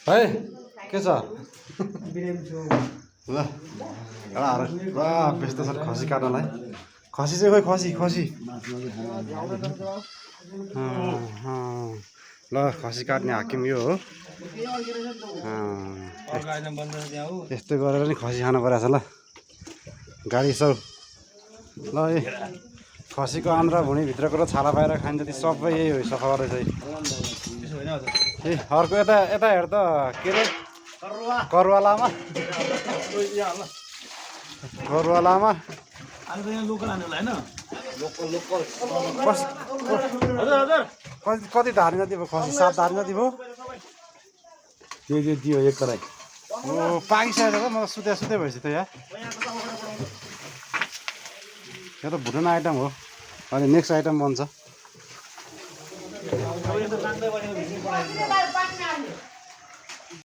है के छ ल व्यस्त छ खसी काट्नलाई खसी चाहिँ खोइ खसी ल खसी काट्ने हाकिम यो हो यस्तो गरेर नि खसी खानु परेछ ल गाडी सब ल ए खसीको आन्द्रा भुँडीभित्रको र छाला बाहिर खान्छ ती सबै यही हो सफा गरेर चाहिँ ए अर्को यता यता हेर त के अरे करुवा लामा कति धारी जति भयो खसी 7 धारी जति भयो दियो एक तराई ओ पाकिसकेको छ म त सुते भएपछि त यहाँ यो त भुटान आइटम हो अनि नेक्स्ट आइटम बन्छ